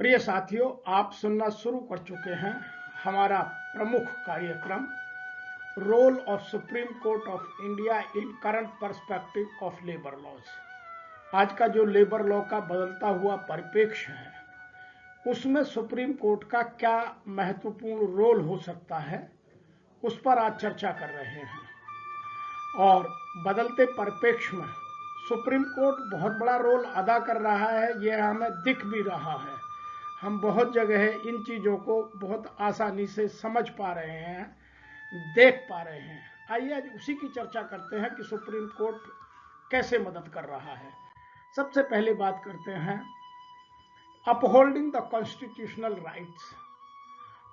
प्रिय साथियों, आप सुनना शुरू कर चुके हैं हमारा प्रमुख कार्यक्रम role of Supreme Court of India in current perspective of labour laws. आज का जो लेबर लॉ का बदलता हुआ परिप्रेक्ष्य है, उसमें सुप्रीम कोर्ट का क्या महत्वपूर्ण रोल हो सकता है, उस पर आज चर्चा कर रहे हैं। और बदलते परिप्रेक्ष्य में सुप्रीम कोर्ट बहुत बड़ा रोल अदा कर रहा है, यह हमें दिख भी रहा है। हम बहुत जगह इन चीज़ों को बहुत आसानी से समझ पा रहे हैं, देख पा रहे हैं। आइए आज उसी की चर्चा करते हैं कि सुप्रीम कोर्ट कैसे मदद कर रहा है। सबसे पहले बात करते हैं अपहोल्डिंग द कॉन्स्टिट्यूशनल राइट्स।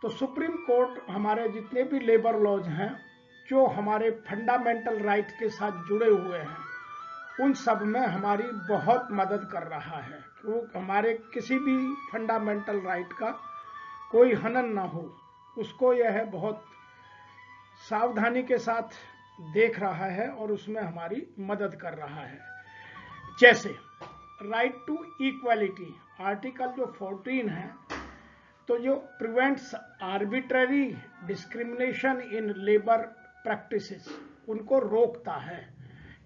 तो सुप्रीम कोर्ट हमारे जितने भी लेबर लॉज हैं जो हमारे फंडामेंटल राइट के साथ जुड़े हुए हैं, उन सब में हमारी बहुत मदद कर रहा है। वो हमारे किसी भी फंडामेंटल राइट का कोई हनन ना हो, उसको यह बहुत सावधानी के साथ देख रहा है और उसमें हमारी मदद कर रहा है। जैसे राइट टू इक्वालिटी, आर्टिकल जो 14 है, तो जो prevents arbitrary discrimination in labour practices, उनको रोकता है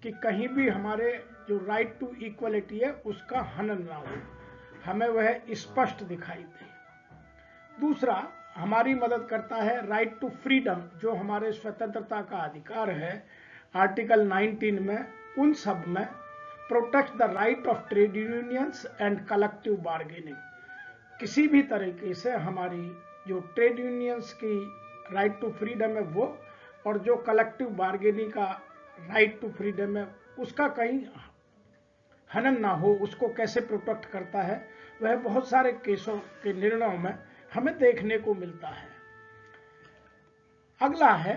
कि कहीं भी हमारे जो राइट टू इक्वलिटी है उसका हनन ना हो, हमें वह स्पष्ट दिखाई दे। दूसरा, हमारी मदद करता है राइट टू फ्रीडम, जो हमारे स्वतंत्रता का अधिकार है आर्टिकल 19 में, उन सब में protect the right of trade unions and collective bargaining. किसी भी तरीके से हमारी जो ट्रेड यूनियंस की राइट टू फ्रीडम है वो, और जो कलेक्टिव बार्गेनिंग का राइट टू फ्रीडम है, उसका कहीं हनन ना हो, उसको कैसे प्रोटेक्ट करता है, वह बहुत सारे केसों के निर्णयों में हमें देखने को मिलता है। अगला है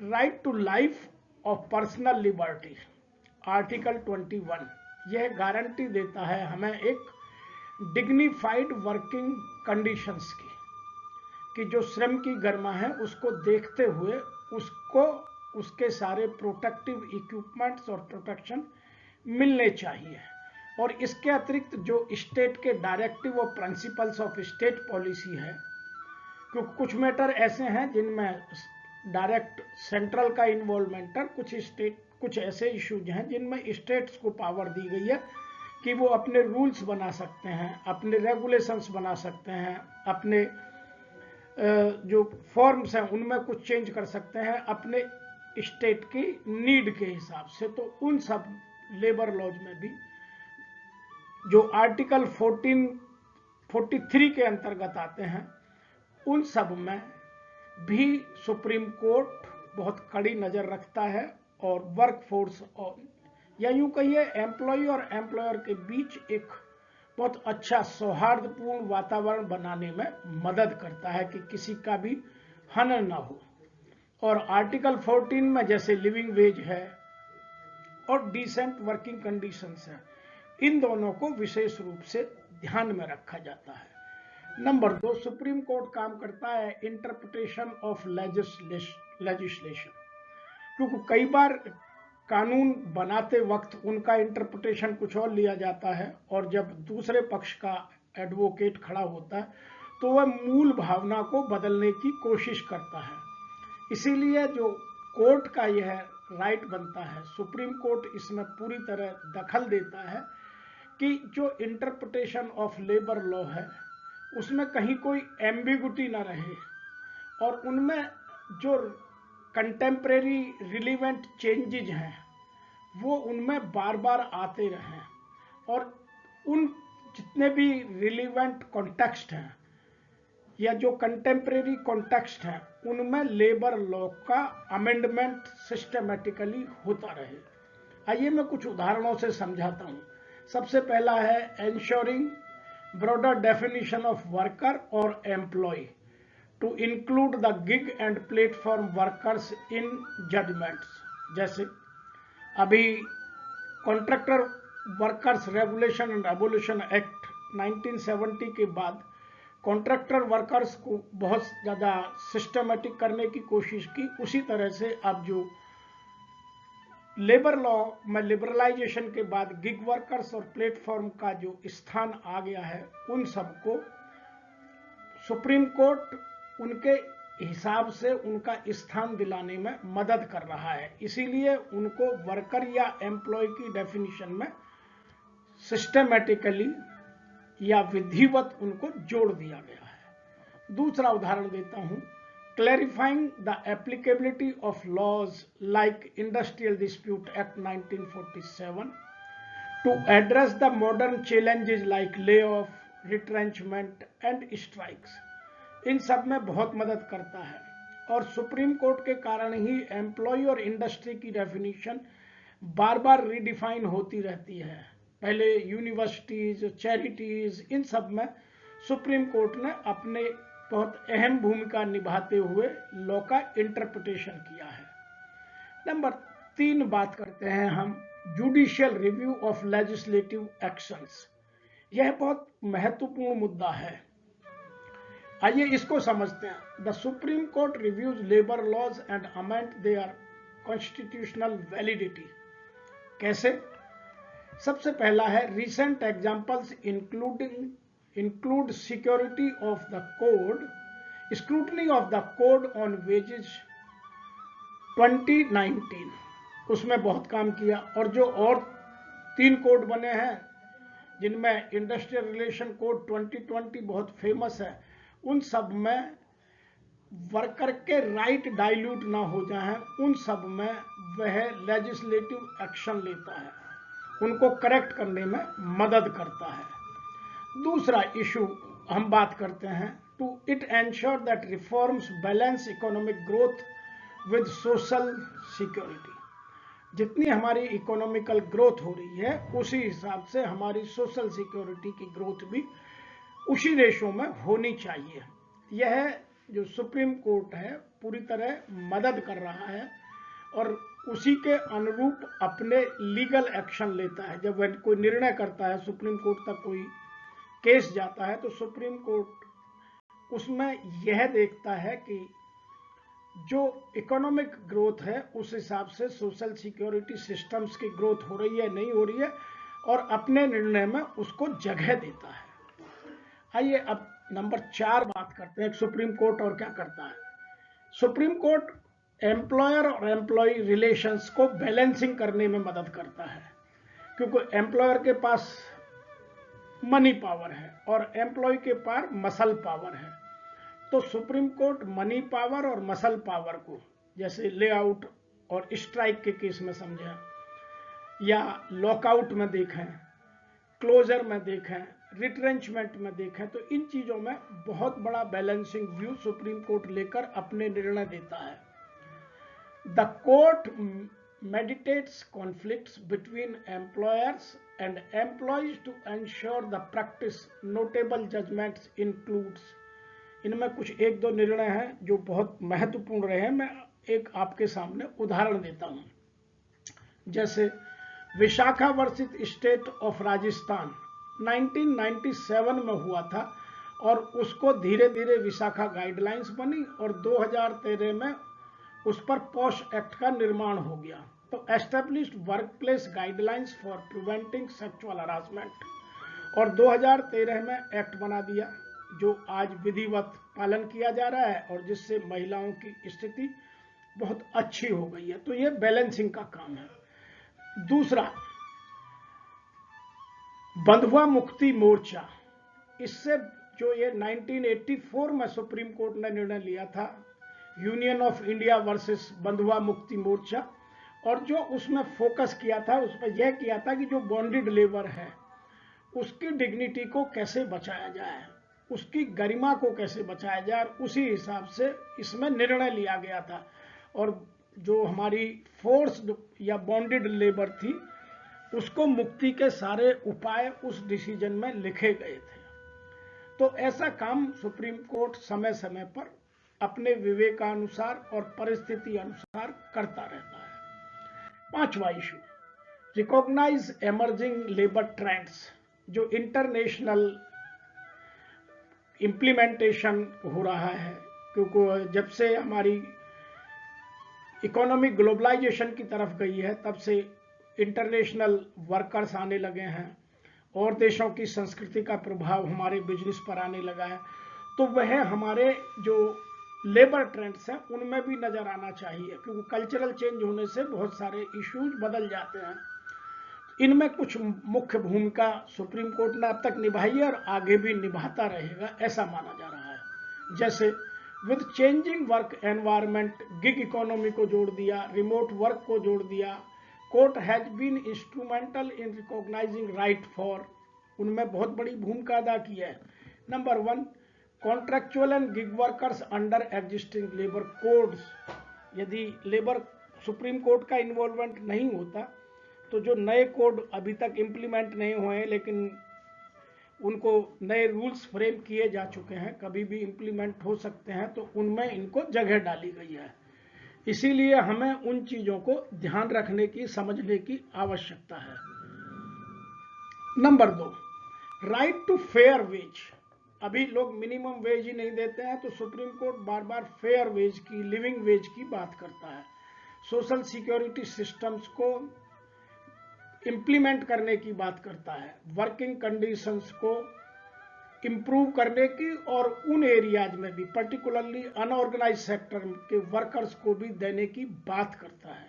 right to life of personal liberty, article 21। यह गारंटी देता है हमें एक डिग्निफाइड वर्किंग कंडीशंस की, कि जो श्रम की गरिमा है उसको देखते हुए उसको उसके सारे प्रोटेक्टिव इक्विपमेंट्स और प्रोटेक्शन मिलने चाहिए। और इसके अतिरिक्त जो स्टेट के डायरेक्टिव और प्रिंसिपल्स ऑफ स्टेट पॉलिसी है, क्योंकि कुछ मैटर ऐसे हैं जिनमें डायरेक्ट सेंट्रल का इन्वॉल्वमेंट है, कुछ ऐसे इश्यूज हैं जिनमें स्टेट्स को पावर दी गई है कि वो अपने रूल्स बना सकते हैं, अपने रेगुलेशंस बना सकते हैं, अपने जो फॉर्म्स हैं उनमें कुछ चेंज कर सकते हैं अपने स्टेट की नीड के हिसाब से। तो उन सब लेबर लॉज में भी जो आर्टिकल 43 के अंतर्गत आते हैं, उन सब में भी सुप्रीम कोर्ट बहुत कड़ी नजर रखता है और वर्कफोर्स और या यूं कहिए एम्प्लॉय और एम्प्लॉयर के बीच एक बहुत अच्छा सौहार्दपूर्ण वातावरण बनाने में मदद करता है कि किसी का भी हनन ना हो। और आर्टिकल 14 में जैसे लिविंग वेज है और डिसेंट वर्किंग कंडीशंस है, इन दोनों को विशेष रूप से ध्यान में रखा जाता है। नंबर 2, सुप्रीम कोर्ट काम करता है इंटरप्रिटेशन ऑफ लेजिस्लेशन, क्योंकि कई बार कानून बनाते वक्त उनका इंटरप्रिटेशन कुछ और लिया जाता है, और जब दूसरे पक्ष का एडवोकेट खड़ा होता है तो वह मूल भावना को बदलने की कोशिश करता है। इसीलिए जो कोर्ट का यह राइट बनता है, सुप्रीम कोर्ट इसमें पूरी तरह दखल देता है कि जो इंटरप्रिटेशन ऑफ लेबर लॉ है उसमें कहीं कोई एम्बिगुटी ना रहे, और उनमें जो कंटेम्प्रेरी रिलीवेंट चेंजेज हैं वो उनमें बार बार आते रहें, और उन जितने भी रिलीवेंट कॉन्टेक्स्ट हैं या जो कंटेम्प्रेरी कॉन्टेक्स्ट हैं उनमें लेबर लॉ का अमेंडमेंट सिस्टमेटिकली होता रहे। आइए मैं कुछ उदाहरणों से समझाता हूँ। सबसे पहला है ensuring broader definition of worker और employ to include the gig and platform workers in judgments. जैसे अभी contractor workers regulation and abolition act 1970 के बाद कॉन्ट्रैक्टर वर्कर्स को बहुत ज़्यादा सिस्टमेटिक करने की कोशिश की। उसी तरह से अब जो लेबर लॉ में लिबरलाइजेशन के बाद गिग वर्कर्स और प्लेटफॉर्म का जो स्थान आ गया है, उन सबको सुप्रीम कोर्ट उनके हिसाब से उनका स्थान दिलाने में मदद कर रहा है, इसीलिए उनको वर्कर या एम्प्लॉय की डेफिनेशन में सिस्टमैटिकली या विधिवत उनको जोड़ दिया गया है। दूसरा उदाहरण देता हूं, clarifying the applicability of laws like industrial dispute act 1947 to address the modern challenges like lay off, retrenchment and strikes. इन सब में बहुत मदद करता है और सुप्रीम कोर्ट के कारण ही एम्प्लॉय और इंडस्ट्री की डेफिनेशन बार बार रीडिफाइन होती रहती है। पहले यूनिवर्सिटीज, चैरिटीज, इन सब में सुप्रीम कोर्ट ने अपने बहुत अहम भूमिका निभाते हुए लॉ का इंटरप्रिटेशन किया है। नंबर 3 बात करते हैं हम judicial review of legislative actions. यह बहुत महत्वपूर्ण मुद्दा है, आइए इसको समझते हैं। The supreme Court reviews labour laws and amend their constitutional validity. कैसे? सबसे पहला है recent examples include security of the code, scrutiny of the code on wages 2019, उसमें बहुत काम किया। और जो और 3 कोड बने हैं जिनमें इंडस्ट्रियल रिलेशन कोड 2020 बहुत फेमस है, उन सब में वर्कर के राइट डाइल्यूट ना हो जाएं, उन सब में वह लेजिस्लेटिव एक्शन लेता है, उनको करेक्ट करने में मदद करता है। दूसरा इशू हम बात करते हैं, to it ensure that reforms balance economic growth with social security. जितनी हमारी इकोनॉमिकल ग्रोथ हो रही है उसी हिसाब से हमारी सोशल सिक्योरिटी की ग्रोथ भी उसी रेशो में होनी चाहिए। यह जो सुप्रीम कोर्ट है पूरी तरह मदद कर रहा है और उसी के अनुरूप अपने लीगल एक्शन लेता है। जब वह कोई निर्णय करता है, सुप्रीम कोर्ट तक कोई केस जाता है, तो सुप्रीम कोर्ट उसमें यह देखता है कि जो इकोनॉमिक ग्रोथ है उस हिसाब से सोशल सिक्योरिटी सिस्टम्स की ग्रोथ हो रही है नहीं हो रही है, और अपने निर्णय में उसको जगह देता है। आइए अब नंबर 4 बात करते हैं सुप्रीम कोर्ट और क्या करता है। सुप्रीम कोर्ट एम्प्लॉयर और एम्प्लॉय रिलेशंस को बैलेंसिंग करने में मदद करता है, क्योंकि एम्प्लॉयर के पास मनी पावर है और एम्प्लॉय के पास मसल पावर है। तो सुप्रीम कोर्ट मनी पावर और मसल पावर को, जैसे लेआउट और स्ट्राइक के केस में समझें, या लॉकआउट में देखें, क्लोजर में देखें, रिट्रेंचमेंट में देखें, तो इन चीजों में बहुत बड़ा बैलेंसिंग व्यू सुप्रीम कोर्ट लेकर अपने निर्णय देता है। The court meditates conflicts between employers and employees to ensure the practice. Notable judgments includes, इनमें कुछ 1-2 निर्णय हैं जो बहुत महत्वपूर्ण रहे हैं। मैं एक आपके सामने उदाहरण देता हूं। जैसे Vishakha versus state of Rajasthan 1997 में हुआ था और उसको धीरे धीरे विशाखा गाइडलाइंस बनी और 2013 में उस पर पॉश एक्ट का निर्माण हो गया। तो established workplace guidelines for preventing sexual harassment, और 2013 में एक्ट बना दिया जो आज विधिवत पालन किया जा रहा है और जिससे महिलाओं की स्थिति बहुत अच्छी हो गई है। तो ये बैलेंसिंग का काम है। दूसरा, बंधुआ मुक्ति मोर्चा, इससे जो ये 1984 में सुप्रीम कोर्ट ने निर्णय लिया था, यूनियन ऑफ इंडिया वर्सेस बंधुआ मुक्ति मोर्चा, और जो उसमें फोकस किया था उसमें यह किया था कि जो बॉन्डेड लेबर है उसकी डिग्निटी को कैसे बचाया जाए, उसकी गरिमा को कैसे बचाया जाए, और उसी हिसाब से इसमें निर्णय लिया गया था। और जो हमारी फोर्स या बॉन्डेड लेबर थी उसको मुक्ति के सारे उपाय उस डिसीजन में लिखे गए थे। तो ऐसा काम सुप्रीम कोर्ट समय समय पर अपने विवेकानुसार और परिस्थिति अनुसार करता रहता है। 5वां issue, recognise emerging labour trends, जो इंटरनेशनल इंप्लीमेंटेशन हो रहा है, क्योंकि जब से हमारी इकोनॉमिक ग्लोबलाइजेशन की तरफ गई है तब से इंटरनेशनल वर्कर्स आने लगे हैं और देशों की संस्कृति का प्रभाव हमारे बिजनेस पर आने लगा है। तो वह हमारे जो लेबर ट्रेंड्स हैं उनमें भी नजर आना चाहिए, क्योंकि कल्चरल चेंज होने से बहुत सारे इश्यूज बदल जाते हैं। इनमें कुछ मुख्य भूमिका सुप्रीम कोर्ट ने अब तक निभाई है और आगे भी निभाता रहेगा, ऐसा माना जा रहा है। जैसे with changing work environment, gig economy को जोड़ दिया, रिमोट वर्क को जोड़ दिया, court has been instrumental in recognising right for, उनमें बहुत बड़ी भूमिका अदा की है। Number 1, contractual and gig workers under existing labour codes. यदि लेबर सुप्रीम कोर्ट का इन्वॉल्वमेंट नहीं होता तो जो नए कोड अभी तक इम्प्लीमेंट नहीं हुए हैं लेकिन उनको नए रूल्स फ्रेम किए जा चुके हैं, कभी भी इम्प्लीमेंट हो सकते हैं, तो उनमें इनको जगह डाली गई है। इसीलिए हमें उन चीजों को ध्यान रखने की, समझने की आवश्यकता है। Number 2, right to fair wage. अभी लोग मिनिमम वेज ही नहीं देते हैं, तो सुप्रीम कोर्ट बार बार फेयर वेज की, लिविंग वेज की बात करता है। सोशल सिक्योरिटी सिस्टम्स को इंप्लीमेंट करने की बात करता है, वर्किंग कंडीशंस को इंप्रूव करने की, और उन एरियाज में भी पर्टिकुलरली अनऑर्गेनाइज सेक्टर के वर्कर्स को भी देने की बात करता है।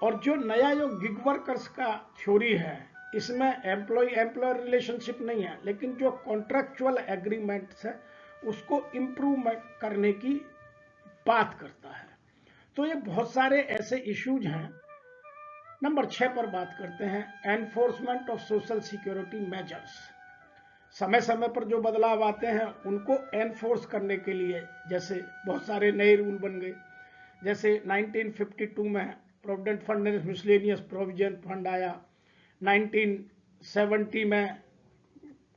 और जो नया जो गिग वर्कर्स का थ्योरी है, इसमें एम्प्लॉयर रिलेशनशिप नहीं है, लेकिन जो कॉन्ट्रैक्चुअल एग्रीमेंट्स है उसको इंप्रूव करने की बात करता है। तो ये बहुत सारे ऐसे इश्यूज हैं। नंबर 6 पर बात करते हैं, enforcement of social security measures. समय समय पर जो बदलाव आते हैं उनको एनफोर्स करने के लिए, जैसे बहुत सारे नए रूल बन गए। जैसे 1952 में provident fund and miscellaneous provision fund आया, 1970 में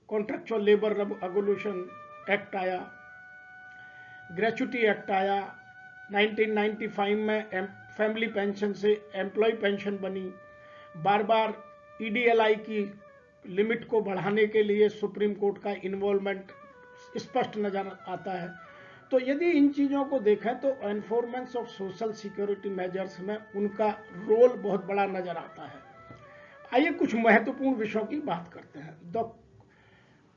कॉन्ट्रेक्चुअल लेबर रेगुलेशन एक्ट आया, ग्रेचुटी एक्ट आया, 1995 में फैमिली पेंशन से एम्प्लॉय पेंशन बनी। बार बार ईडीएलआई की लिमिट को बढ़ाने के लिए सुप्रीम कोर्ट का इन्वॉल्वमेंट स्पष्ट नजर आता है। तो यदि इन चीजों को देखें तो enforcement of social security measures में उनका रोल बहुत बड़ा नजर आता है। आइए कुछ महत्वपूर्ण विषयों की बात करते हैं। The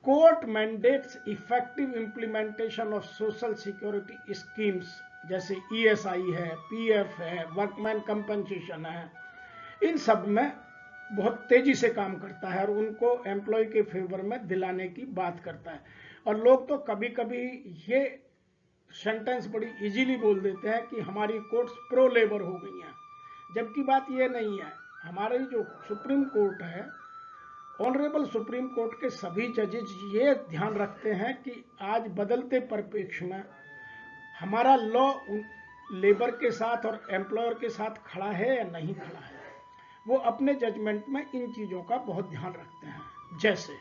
court mandates effective implementation of social security schemes, जैसे ईएसआई है, पीएफ है, वर्कमैन कंपनसेशन है, इन सब में बहुत तेजी से काम करता है और उनको एम्प्लॉय के फेवर में दिलाने की बात करता है। और लोग तो कभी कभी ये सेंटेंस बड़ी इजीली बोल देते हैं कि हमारी कोर्ट्स प्रो लेबर हो गई हैं, जबकि बात ये नहीं है। हमारी जो सुप्रीम कोर्ट है, ऑनरेबल सुप्रीम कोर्ट के सभी जजेज ये ध्यान रखते हैं कि आज बदलते परिप्रेक्ष्य में हमारा लॉ लेबर के साथ और एम्प्लॉयर के साथ खड़ा है या नहीं खड़ा है। वो अपने जजमेंट में इन चीजों का बहुत ध्यान रखते हैं। जैसे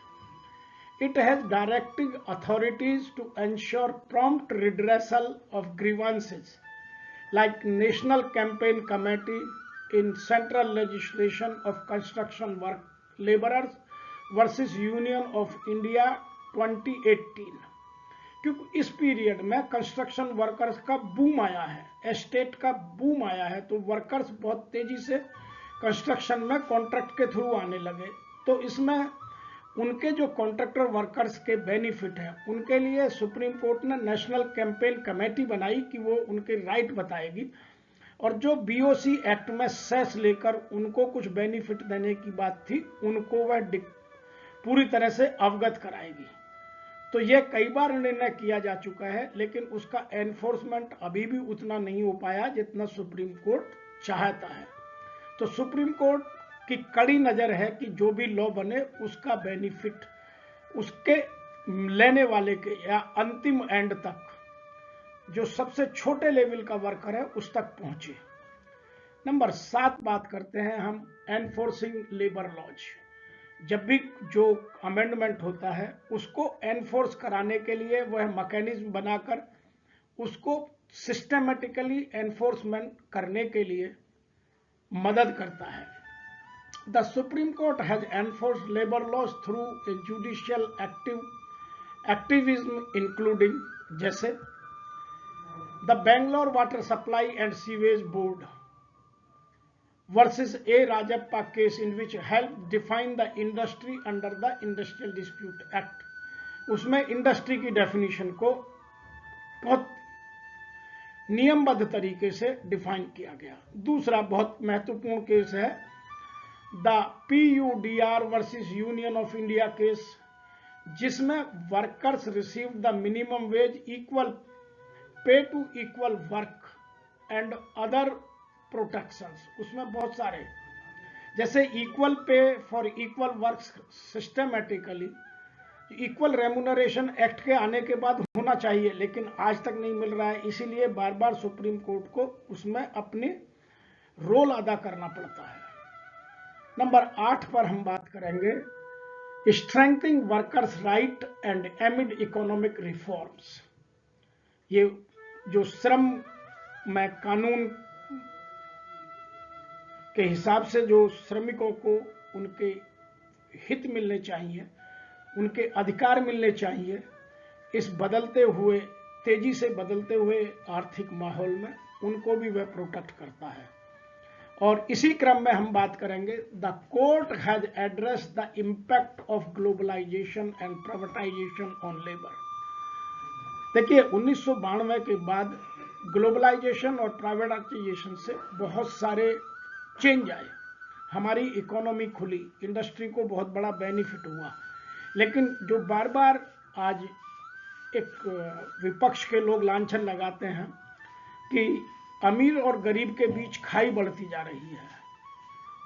it has directing authorities to ensure prompt redressal of grievances like National Campaign Committee in Central Legislation of Construction Work Labourers versus union of India 2018। क्योंकि इस पीरियड में कंस्ट्रक्शन वर्कर्स का बूम आया है, एस्टेट का बूम आया है, तो वर्कर्स बहुत तेजी से कंस्ट्रक्शन में कॉन्ट्रैक्ट के थ्रू आने लगे। तो इसमें उनके जो कॉन्ट्रैक्टर वर्कर्स के बेनिफिट हैं, उनके लिए सुप्रीम कोर्ट ने नेशनल कैंपेन कमेटी बनाई कि वो उनके राइट बताएगी, और जो बीओसी एक्ट में सेस लेकर उनको कुछ बेनिफिट देने की बात थी, उनको वह पूरी तरह से अवगत कराएगी। तो यह कई बार निर्णय किया जा चुका है, लेकिन उसका एनफोर्समेंट अभी भी उतना नहीं हो पाया जितना सुप्रीम कोर्ट चाहता है। तो सुप्रीम कोर्ट की कड़ी नजर है कि जो भी लॉ बने उसका बेनिफिट उसके लेने वाले के या अंतिम एंड तक, जो सबसे छोटे लेवल का वर्कर है, उस तक पहुंचे। नंबर 7 बात करते हैं हम एनफोर्सिंग लेबर लॉज। जब भी जो अमेंडमेंट होता है उसको एनफोर्स कराने के लिए वह मैकेनिज्म बनाकर उसको सिस्टमेटिकली एनफोर्समेंट करने के लिए मदद करता है। The supreme court has enforced labour laws through a judicial activism including, जैसे the Bangalore water supply and sewage board versus A. Rajappa case in which helped define the industry under the Industrial Dispute Act. उसमें industry की definition को बहुत नियमबद्ध तरीके से define किया गया। दूसरा बहुत महत्वपूर्ण केस है the PUDR versus union of India case, जिसमें workers receive the minimum wage, equal pay to equal work and other protections. उसमें बहुत सारे, जैसे equal pay for equal work systematically, equal remuneration act के आने के बाद होना चाहिए, लेकिन आज तक नहीं मिल रहा है, इसीलिए बार बार सुप्रीम कोर्ट को उसमें अपने रोल अदा करना पड़ता है। नंबर 8 पर हम बात करेंगे strengthening workers right and एमिड economic reforms. ये जो श्रम में कानून के हिसाब से जो श्रमिकों को उनके हित मिलने चाहिए, उनके अधिकार मिलने चाहिए, इस बदलते हुए, तेजी से बदलते हुए आर्थिक माहौल में उनको भी वह प्रोटेक्ट करता है। और इसी क्रम में हम बात करेंगे the court has address the impact of globalisation and privatisation on labour. देखिए 1992 के बाद ग्लोबलाइजेशन और प्राइवेटाइजेशन से बहुत सारे चेंज आए, हमारी इकोनॉमी खुली, इंडस्ट्री को बहुत बड़ा बेनिफिट हुआ, लेकिन जो बार बार आज एक विपक्ष के लोग लांछन लगाते हैं कि अमीर और गरीब के बीच खाई बढ़ती जा रही है,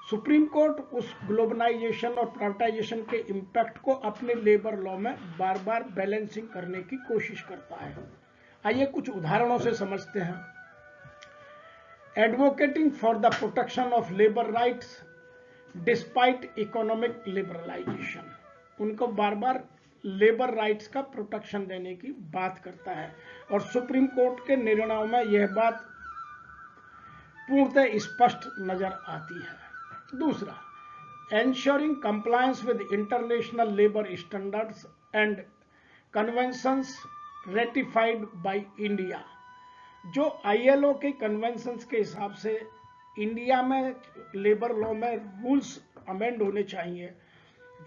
सुप्रीम कोर्ट उस ग्लोबलाइजेशन और प्राइवेटाइजेशन के इम्पैक्ट को अपने लेबर लॉ में बार बार बैलेंसिंग करने की कोशिश करता है। आइए कुछ उदाहरणों से समझते हैं। Advocating for the protection of labour rights despite economic liberalisation, उनको बार बार लेबर राइट्स का प्रोटेक्शन देने की बात करता है, और सुप्रीम कोर्ट के निर्णयों में यह बात पूर्णतः स्पष्ट नजर आती है। दूसरा, ensuring compliance with international labor standards and conventions ratified by India। जो ILO के कन्वेंशंस के हिसाब से इंडिया में लेबर लॉ में रूल्स अमेंड होने चाहिए,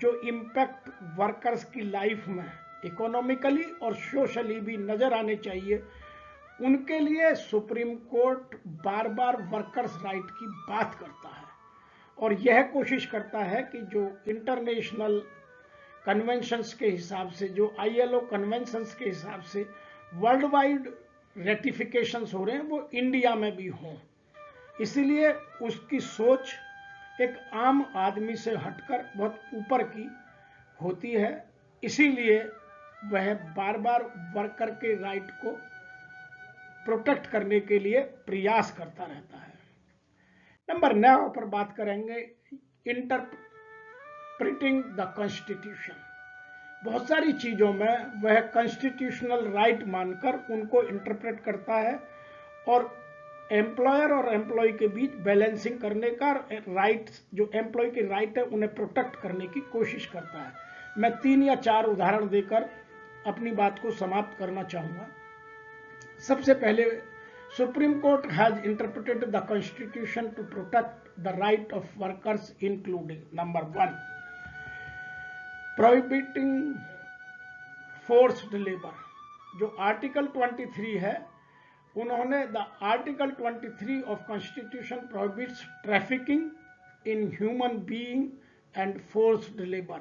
जो इम्पैक्ट वर्कर्स की लाइफ में इकोनॉमिकली और सोशली भी नजर आने चाहिए, उनके लिए सुप्रीम कोर्ट बार बार वर्कर्स राइट की बात करता है और यह कोशिश करता है कि जो इंटरनेशनल कन्वेंशंस के हिसाब से, जो ILO कन्वेंशंस के हिसाब से वर्ल्ड वाइड रेटिफिकेशंस हो रहे हैं, वो इंडिया में भी हों। इसीलिए उसकी सोच एक आम आदमी से हटकर बहुत ऊपर की होती है, इसीलिए वह बार बार वर्कर के राइट को प्रोटेक्ट करने के लिए प्रयास करता रहता है। नंबर 9 पर बात करेंगे इंटरप्रिटिंग द कॉन्स्टिट्यूशन। बहुत सारी चीजों में वह कॉन्स्टिट्यूशनल राइट मानकर उनको इंटरप्रेट करता है और एम्प्लॉयर और एम्प्लॉय के बीच बैलेंसिंग करने का राइट, जो एम्प्लॉय के राइट है उन्हें प्रोटेक्ट करने की कोशिश करता है। मैं 3 या 4 उदाहरण देकर अपनी बात को समाप्त करना चाहूंगा। सबसे पहले, supreme court has interpreted the constitution to protect the right of workers including number 1, prohibiting forced labour. जो आर्टिकल 23 है, उन्होंने the article 23 of constitution prohibits trafficking in human being and forced labour,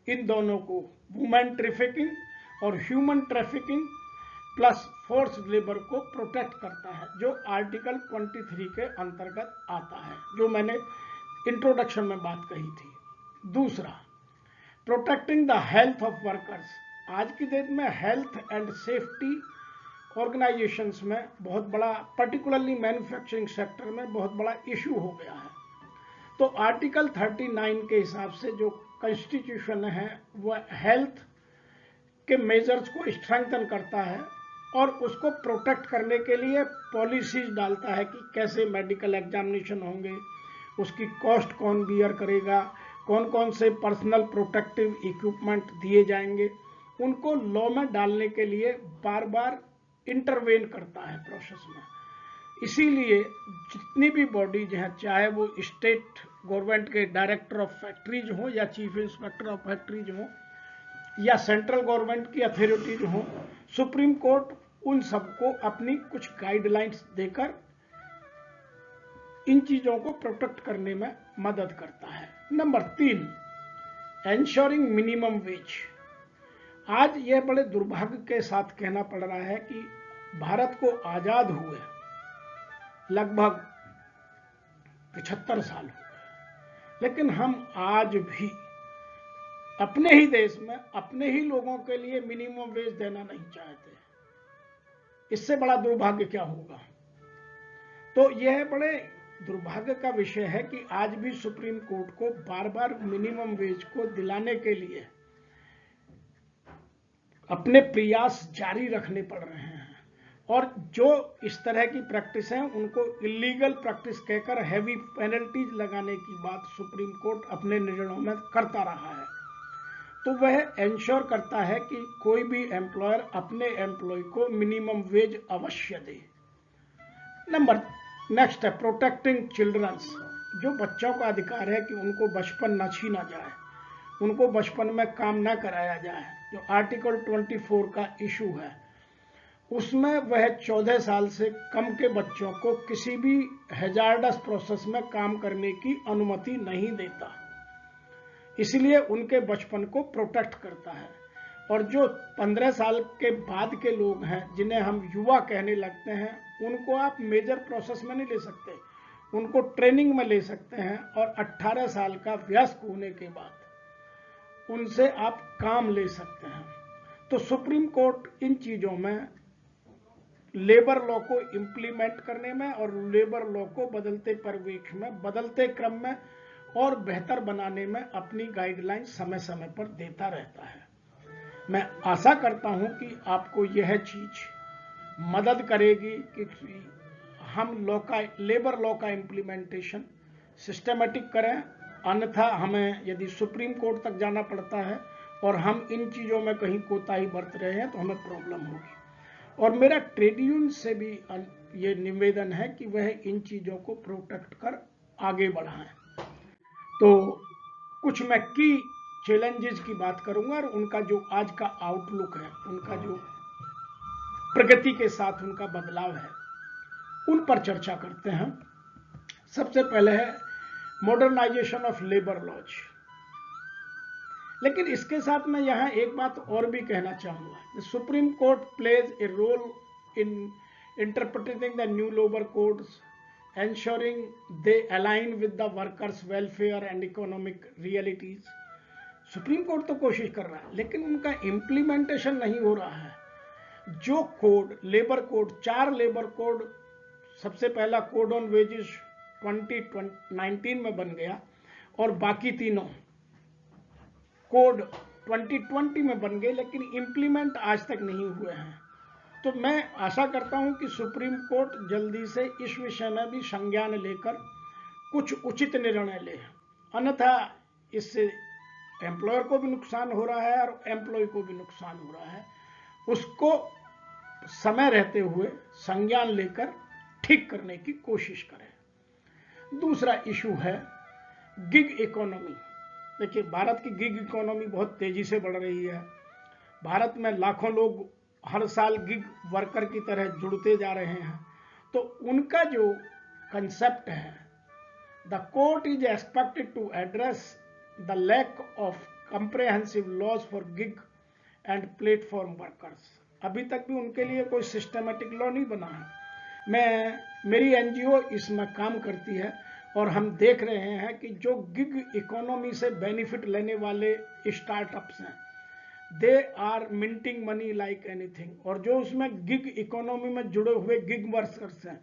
इन दोनों को, वुमेन ट्रैफिकिंग और human trafficking plus forced labour को protect करता है, जो आर्टिकल 23 के अंतर्गत आता है, जो मैंने इंट्रोडक्शन में बात कही थी। दूसरा, protecting the health of workers. आज की डेट में हेल्थ एंड सेफ्टी ऑर्गेनाइजेशंस में बहुत बड़ा, पर्टिकुलरली मैन्युफैक्चरिंग सेक्टर में बहुत बड़ा इशू हो गया है। तो आर्टिकल 39 के हिसाब से जो कॉन्स्टिट्यूशन है वह हेल्थ के मेजर्स को स्ट्रेंथन करता है और उसको प्रोटेक्ट करने के लिए पॉलिसीज डालता है कि कैसे मेडिकल एग्जामिनेशन होंगे, उसकी कॉस्ट कौन बियर करेगा, कौन कौन से पर्सनल प्रोटेक्टिव इक्विपमेंट दिए जाएंगे, उनको लॉ में डालने के लिए बार बार इंटरवेन करता है प्रोसेस में। इसीलिए जितनी भी बॉडीज हैं, चाहे वो स्टेट गवर्नमेंट के डायरेक्टर ऑफ फैक्ट्रीज हो या चीफ इंस्पेक्टर ऑफ फैक्ट्रीज हो, या सेंट्रल गवर्नमेंट की अथॉरिटीज हो, सुप्रीम कोर्ट उन सबको अपनी कुछ गाइडलाइंस देकर इन चीजों को प्रोटेक्ट करने में मदद करता है। Number 3, ensuring minimum wage. आज यह बड़े दुर्भाग्य के साथ कहना पड़ रहा है कि भारत को आजाद हुए लगभग 75 साल हो गए, लेकिन हम आज भी अपने ही देश में अपने ही लोगों के लिए मिनिमम वेज देना नहीं चाहते। इससे बड़ा दुर्भाग्य क्या होगा। तो यह बड़े दुर्भाग्य का विषय है कि आज भी सुप्रीम कोर्ट को बार बार मिनिमम वेज को दिलाने के लिए अपने प्रयास जारी रखने पड़ रहे हैं, और जो इस तरह की प्रैक्टिस है उनको इलीगल प्रैक्टिस कहकर हैवी पेनल्टीज लगाने की बात सुप्रीम कोर्ट अपने निर्णयों में करता रहा है। तो वह एंश्योर करता है कि कोई भी एम्प्लॉयर अपने एम्प्लॉय को मिनिमम वेज अवश्य दे। नेक्स्ट है प्रोटेक्टिंग चिल्ड्रंस। जो बच्चों का अधिकार है कि उनको बचपन न छीना जाए, उनको बचपन में काम ना कराया जाए। जो आर्टिकल 24 का इशू है उसमें वह 14 साल से कम के बच्चों को किसी भी हैजार्डस प्रोसेस में काम करने की अनुमति नहीं देता, इसलिए उनके बचपन को प्रोटेक्ट करता है। और जो 15 साल के बाद के लोग हैं जिन्हें हम युवा कहने लगते हैं, उनको आप मेजर प्रोसेस में नहीं ले सकते, उनको ट्रेनिंग में ले सकते हैं, और 18 साल का वयस्क होने के बाद उनसे आप काम ले सकते हैं। तो सुप्रीम कोर्ट इन चीजों में लेबर लॉ को इंप्लीमेंट करने में और लेबर लॉ को बदलते परिवेश में, बदलते क्रम में और बेहतर बनाने में अपनी गाइडलाइन समय समय पर देता रहता है। मैं आशा करता हूं कि आपको यह चीज मदद करेगी कि हम लेबर लॉ का इंप्लीमेंटेशन सिस्टमेटिक करें, अन्यथा हमें यदि सुप्रीम कोर्ट तक जाना पड़ता है और हम इन चीजों में कहीं कोताही बरत रहे हैं तो हमें प्रॉब्लम होगी। और मेरा ट्रेड यूनियन से भी ये निवेदन है कि वह इन चीजों को प्रोटेक्ट कर आगे बढ़ाएं। तो कुछ मैं की चैलेंजेस की बात करूंगा और उनका जो आज का आउटलुक है, उनका जो प्रगति के साथ उनका बदलाव है, उन पर चर्चा करते हैं। सबसे पहले है मॉडर्नाइजेशन ऑफ लेबर लॉज। लेकिन इसके साथ मैं यहां एक बात और भी कहना चाहूंगा। Supreme Court plays a role in interpreting the new labour codes, ensuring they align with the workers welfare and economic realities। Supreme court तो कोशिश कर रहा है लेकिन उनका इंप्लीमेंटेशन नहीं हो रहा है। जो code, labour code, 4 labour code, सबसे पहला कोड ऑन वेजेस 2019 में बन गया और बाकी तीनों कोड 2020 में बन गए, लेकिन इंप्लीमेंट आज तक नहीं हुए हैं। तो मैं आशा करता हूं कि सुप्रीम कोर्ट जल्दी से इस विषय में भी संज्ञान लेकर कुछ उचित निर्णय ले, अन्यथा इससे एम्प्लॉयर को भी नुकसान हो रहा है और एम्प्लॉय को भी नुकसान हो रहा है। उसको समय रहते हुए संज्ञान लेकर ठीक करने की कोशिश करें। दूसरा इशू है गिग इकोनॉमी। देखिए, भारत की गिग इकोनॉमी बहुत तेजी से बढ़ रही है। भारत में लाखों लोग हर साल गिग वर्कर की तरह जुड़ते जा रहे हैं। तो उनका जो कंसेप्ट है, the court is expected to address the lack of comprehensive laws for gig and platform workers. अभी तक भी उनके लिए कोई सिस्टमेटिक लॉ नहीं बना है। मेरी एनजीओ इसमें काम करती है और हम देख रहे हैं कि जो गिग इकोनॉमी से बेनिफिट लेने वाले स्टार्टअप्स हैं, they are minting money like anything. और जो उसमें गिग इकोनॉमी में जुड़े हुए गिग वर्कर्स हैं,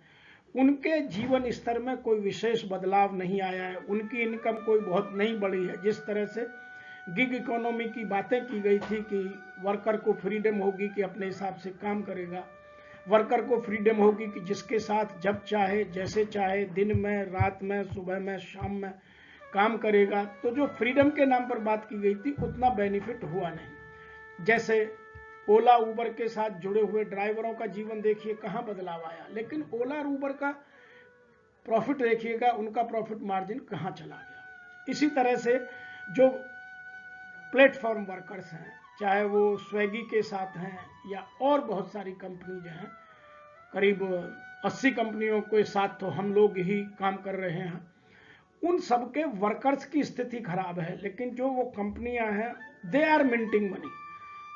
उनके जीवन स्तर में कोई विशेष बदलाव नहीं आया है, उनकी इनकम कोई बहुत नहीं बढ़ी है। जिस तरह से गिग इकोनॉमी की बातें की गई थी कि वर्कर को फ्रीडम होगी कि अपने हिसाब से काम करेगा, वर्कर को फ्रीडम होगी कि जिसके साथ जब चाहे, जैसे चाहे, दिन में, रात में, सुबह में, शाम में काम करेगा। तो जो फ्रीडम के नाम पर बात की गई थी उतना बेनिफिट हुआ नहीं। जैसे ओला उबर के साथ जुड़े हुए ड्राइवरों का जीवन देखिए कहां बदलाव आया, लेकिन ओला और उबर का प्रॉफिट देखिएगा, उनका प्रॉफिट मार्जिन कहां चला गया। इसी तरह से जो प्लेटफॉर्म वर्कर्स हैं, चाहे वो स्विगी के साथ हैं या और बहुत सारी कंपनी जो हैं, करीब 80 कंपनियों के साथ तो हम लोग ही काम कर रहे हैं। उन सबके वर्कर्स की स्थिति खराब है, लेकिन जो वो कंपनियां हैं दे आर मिंटिंग मनी।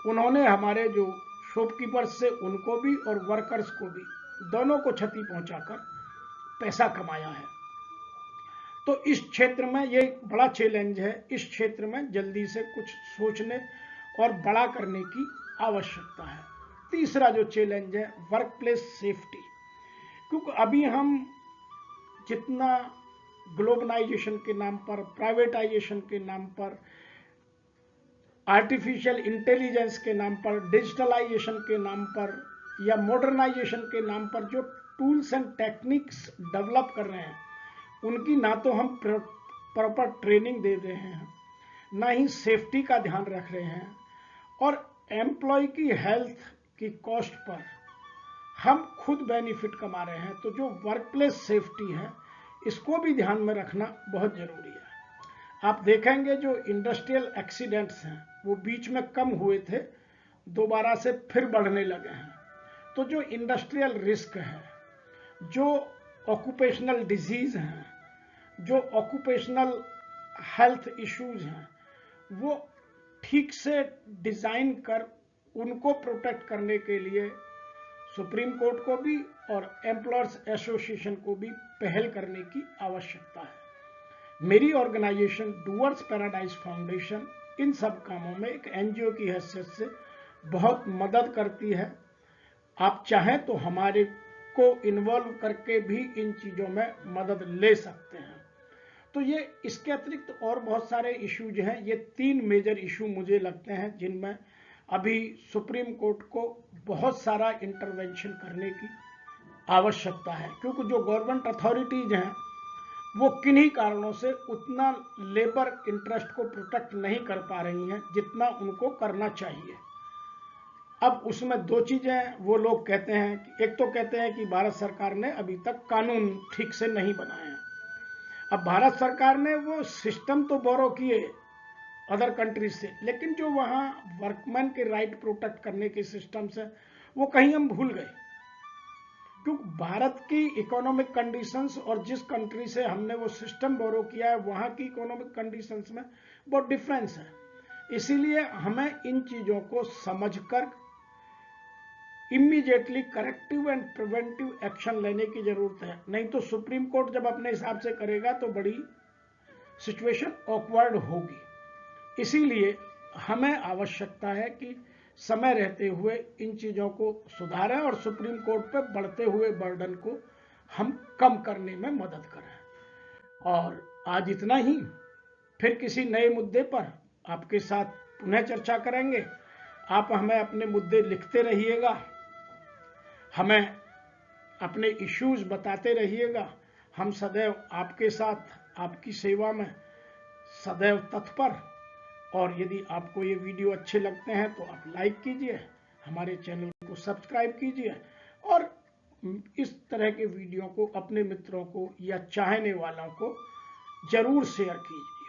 उन्होंने हमारे जो शॉपकीपर्स से उनको भी और वर्कर्स को भी दोनों को क्षति पहुंचाकर पैसा कमाया है। तो इस क्षेत्र में ये बड़ा चैलेंज है। इस क्षेत्र में जल्दी से कुछ सोचने और बड़ा करने की आवश्यकता है। तीसरा जो चैलेंज है वर्क प्लेस सेफ्टी, क्योंकि अभी हम जितना ग्लोबलाइजेशन के नाम पर, प्राइवेटाइजेशन के नाम पर, आर्टिफिशियल इंटेलिजेंस के नाम पर, डिजिटलाइजेशन के नाम पर या मॉडर्नाइजेशन के नाम पर जो टूल्स एंड टेक्निक्स डेवलप कर रहे हैं, उनकी ना तो हम प्रॉपर ट्रेनिंग दे रहे हैं, ना ही सेफ्टी का ध्यान रख रहे हैं, और एम्प्लॉय की हेल्थ की कॉस्ट पर हम खुद बेनिफिट कमा रहे हैं। तो जो वर्क प्लेस सेफ्टी है, इसको भी ध्यान में रखना बहुत जरूरी है। आप देखेंगे जो इंडस्ट्रियल एक्सीडेंट्स हैं वो बीच में कम हुए थे, दोबारा से फिर बढ़ने लगे हैं। तो जो इंडस्ट्रियल रिस्क है, जो ऑक्यूपेशनल डिजीज हैं, जो ऑक्यूपेशनल हेल्थ इश्यूज हैं, वो ठीक से डिजाइन कर उनको प्रोटेक्ट करने के लिए सुप्रीम कोर्ट को भी और एम्प्लॉयर्स एसोसिएशन को भी पहल करने की आवश्यकता है। मेरी ऑर्गेनाइजेशन डूअर्स पैराडाइज फाउंडेशन इन सब कामों में एक एनजीओ की हैसियत से बहुत मदद करती है। आप चाहें तो हमारे को इन्वॉल्व करके भी इन चीजों में मदद ले सकते हैं। तो ये इसके अतिरिक्त और बहुत सारे इश्यूज हैं। ये 3 मेजर इशू मुझे लगते हैं जिनमें अभी सुप्रीम कोर्ट को बहुत सारा इंटरवेंशन करने की आवश्यकता है, क्योंकि जो गवर्नमेंट अथॉरिटीज हैं वो किन्हीं कारणों से उतना लेबर इंटरेस्ट को प्रोटेक्ट नहीं कर पा रही हैं जितना उनको करना चाहिए। अब उसमें 2 चीजें वो लोग कहते हैं कि एक तो कहते हैं कि भारत सरकार ने अभी तक कानून ठीक से नहीं बनाए हैं। अब भारत सरकार ने वो सिस्टम तो बोरो किए अदर कंट्रीज से, लेकिन जो वहां वर्कमैन के राइट प्रोटेक्ट करने के सिस्टम से वो कहीं हम भूल गए, क्योंकि भारत की इकोनॉमिक कंडीशंस और जिस कंट्री से हमने वो सिस्टम बोरो किया है वहां की इकोनॉमिक कंडीशंस में बहुत डिफरेंस है। इसीलिए हमें इन चीजों को समझकर immediately corrective and preventive action लेने की जरूरत है। नहीं तो सुप्रीम कोर्ट जब अपने हिसाब से करेगा तो बड़ी सिचुएशन ऑकवर्ड होगी। इसीलिए हमें आवश्यकता है कि समय रहते हुए इन चीजों को सुधारें और सुप्रीम कोर्ट पर बढ़ते हुए बर्डन को हम कम करने में मदद करें। और आज इतना ही, फिर किसी नए मुद्दे पर आपके साथ पुनः चर्चा करेंगे। आप हमें अपने मुद्दे लिखते रहिएगा, हमें अपने इश्यूज बताते रहिएगा। हम सदैव आपके साथ, आपकी सेवा में सदैव तत्पर। और यदि आपको ये वीडियो अच्छे लगते हैं तो आप लाइक कीजिए, हमारे चैनल को सब्सक्राइब कीजिए और इस तरह के वीडियो को अपने मित्रों को या चाहने वालों को जरूर शेयर कीजिए।